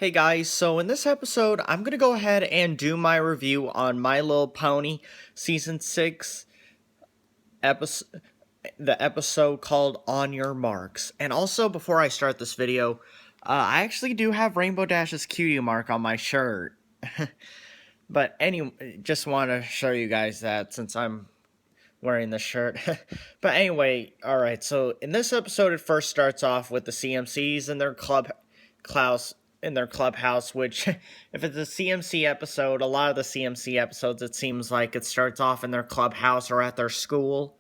Hey guys, so in this episode, I'm gonna go ahead and do my review on My Little Pony Season 6 episode, the episode called On Your Marks. And also, before I start this video, I actually do have Rainbow Dash's cutie mark on my shirt. But anyway, just want to show you guys that since I'm wearing the shirt. But anyway, alright, so in this episode, it first starts off with the CMCs and their Klaus in their clubhouse, which, if it's a CMC episode, a lot of the CMC episodes, it seems like it starts off in their clubhouse or at their school.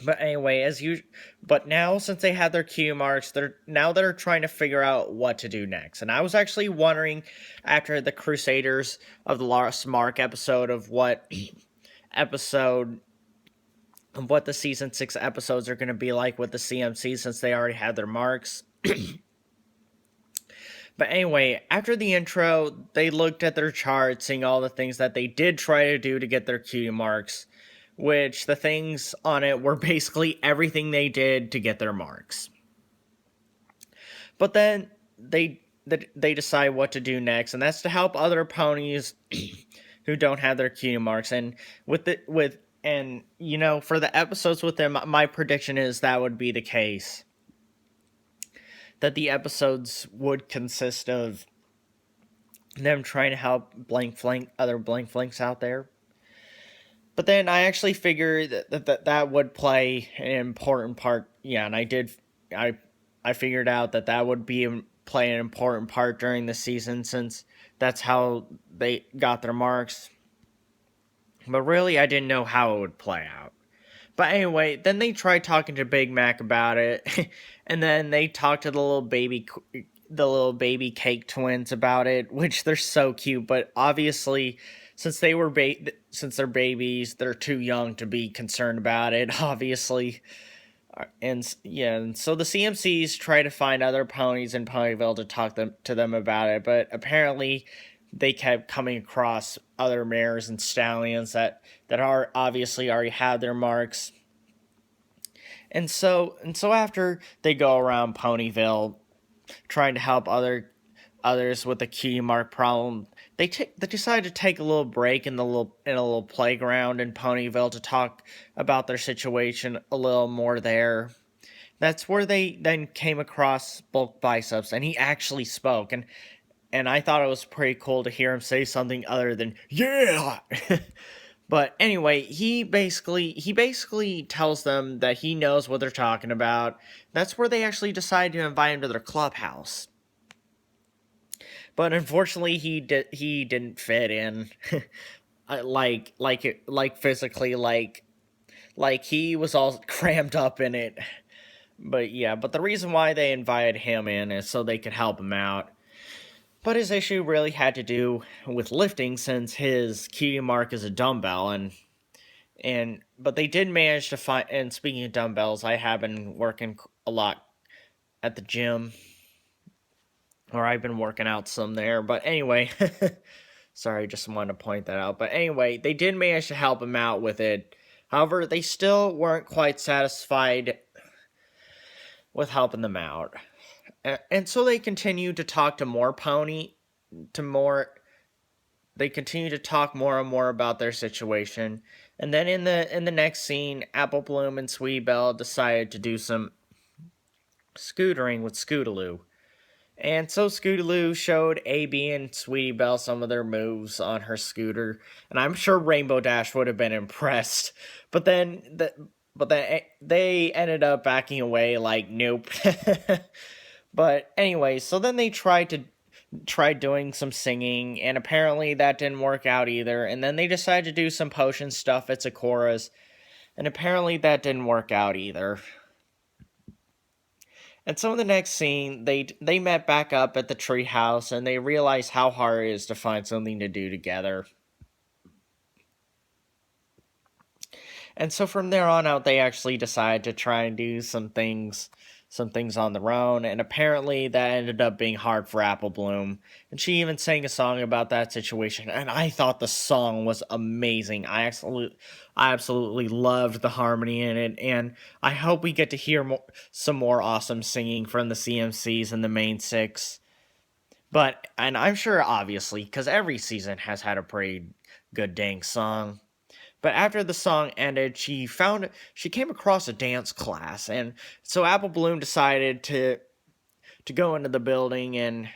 But anyway, but now since they had their cue marks, they're trying to figure out what to do next. And I was actually wondering, after the Crusaders of the Lost Mark episode, of episode what the season 6 episodes are going to be like with the CMC, since they already had their marks. But anyway, after the intro, they looked at their chart, seeing all the things that they did try to do to get their cutie marks, which the things on it were basically everything they did to get their marks. But then they decide what to do next, and that's to help other ponies who don't have their cutie marks. And for the episodes with them, my prediction is that would be the case. That the episodes would consist of them trying to help other blank flanks out there. But then I actually figured that would play an important part. Yeah, and I figured out that would play an important part during the season, since that's how they got their marks. But really, I didn't know how it would play out. But anyway, then they tried talking to Big Mac about it, and then they talked to the little baby cake twins about it, which they're so cute. But obviously, since they're babies, they're too young to be concerned about it. Obviously, and so the CMCs try to find other ponies in Ponyville to talk to them about it, but apparently they kept coming across other mares and stallions that are obviously already had their marks. And so after they go around Ponyville trying to help others with the cutie mark problem, they decide to take a little break in a little playground in Ponyville to talk about their situation a little more there. That's where they then came across Bulk Biceps, and he actually spoke, and I thought it was pretty cool to hear him say something other than "yeah." But anyway, he basically tells them that he knows what they're talking about. That's where they actually decide to invite him to their clubhouse. But unfortunately, he didn't fit in, like physically, like he was all crammed up in it. But the reason why they invited him in is so they could help him out. But his issue really had to do with lifting, since his cutie mark is a dumbbell, but they did manage to find. And speaking of dumbbells, I have been working a lot at the gym, or I've been working out some there. But anyway, sorry, just wanted to point that out. But anyway, they did manage to help him out with it. However, they still weren't quite satisfied with helping them out. And so they continue to talk to they continue to talk more and more about their situation. And then in the next scene, Apple Bloom and Sweetie Belle decided to do some scootering with Scootaloo. And so Scootaloo showed AB and Sweetie Belle some of their moves on her scooter, and I'm sure Rainbow Dash would have been impressed. But then they ended up backing away like, nope. But anyway, so then they tried doing some singing, and apparently that didn't work out either. And then they decided to do some potion stuff at Sakura's, and apparently that didn't work out either. And so in the next scene, they met back up at the treehouse, and they realized how hard it is to find something to do together. And so from there on out, they actually decided to try and do some things on their own, and apparently that ended up being hard for Apple Bloom. And she even sang a song about that situation, and I thought the song was amazing. I absolutely loved the harmony in it, and I hope we get to hear some more awesome singing from the CMCs and the main six. But, and I'm sure, obviously, because every season has had a pretty good dang song. But after the song ended, she came across a dance class, and so Apple Bloom decided to go into the building and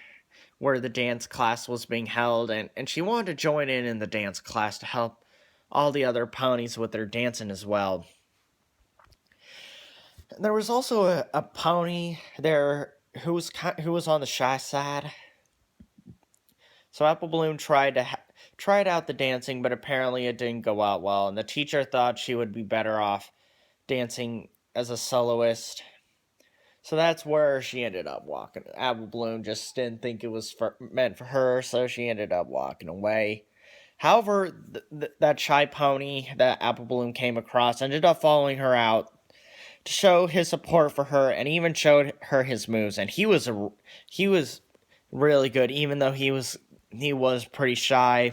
where the dance class was being held, and she wanted to join in the dance class to help all the other ponies with their dancing as well. There was also a pony there who was on the shy side. So Apple Bloom tried out the dancing, but apparently it didn't go out well, and the teacher thought she would be better off dancing as a soloist. So that's where she ended up walking. Apple Bloom just didn't think it was meant for her, so she ended up walking away. However, that shy pony that Apple Bloom came across ended up following her out to show his support for her, and even showed her his moves. And he was really good, even though he was pretty shy.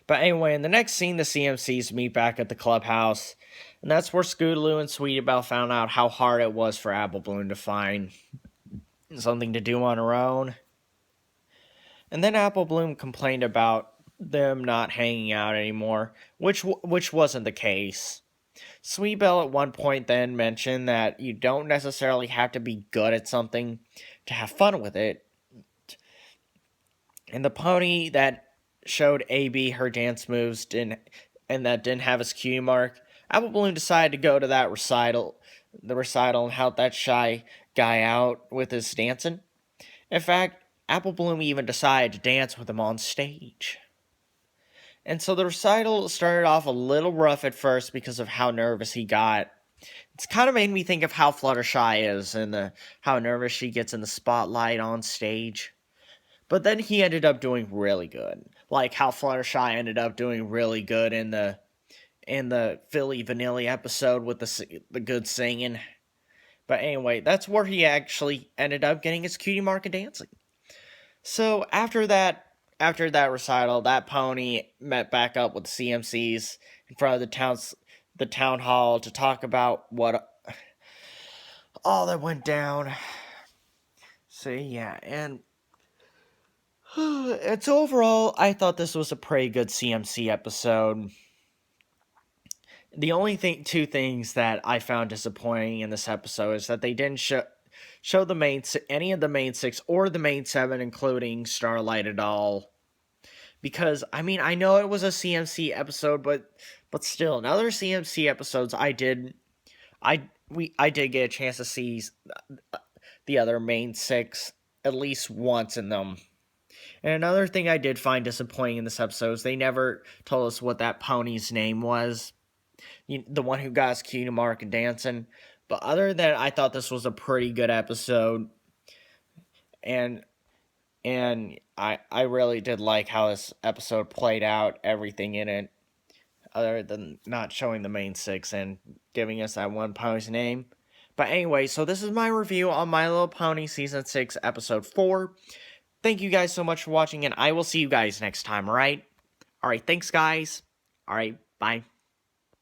But anyway, in the next scene, the CMCs meet back at the clubhouse, and that's where Scootaloo and Sweetie Belle found out how hard it was for Apple Bloom to find something to do on her own. And then Apple Bloom complained about them not hanging out anymore, which wasn't the case. Sweetie Belle at one point then mentioned that you don't necessarily have to be good at something to have fun with it. And the pony that showed AB her dance moves didn't have his cue mark, Apple Bloom decided to go to the recital and help that shy guy out with his dancing. In fact, Apple Bloom even decided to dance with him on stage. And so the recital started off a little rough at first because of how nervous he got. It's kind of made me think of how Fluttershy is and how nervous she gets in the spotlight on stage. But then he ended up doing really good. Like how Fluttershy ended up doing really good in the Philly Vanilli episode with the good singing. But anyway, that's where he actually ended up getting his cutie mark of dancing. So after that recital, that pony met back up with the CMCs in front of the town hall to talk about what all that went down. So yeah, and it's overall, I thought this was a pretty good CMC episode. The only two things that I found disappointing in this episode is that they didn't show any of the main six or the main seven, including Starlight at all. Because I mean, I know it was a CMC episode, but still, in other CMC episodes, I did get a chance to see the other main six at least once in them. And another thing I did find disappointing in this episode is they never told us what that pony's name was. The one who got his cutie mark and dancing. But other than that, I thought this was a pretty good episode. And I really did like how this episode played out, everything in it, other than not showing the main six and giving us that one pony's name. But anyway, so this is my review on My Little Pony Season 6, Episode 4. Thank you guys so much for watching, and I will see you guys next time, alright? Alright, thanks guys. Alright, bye.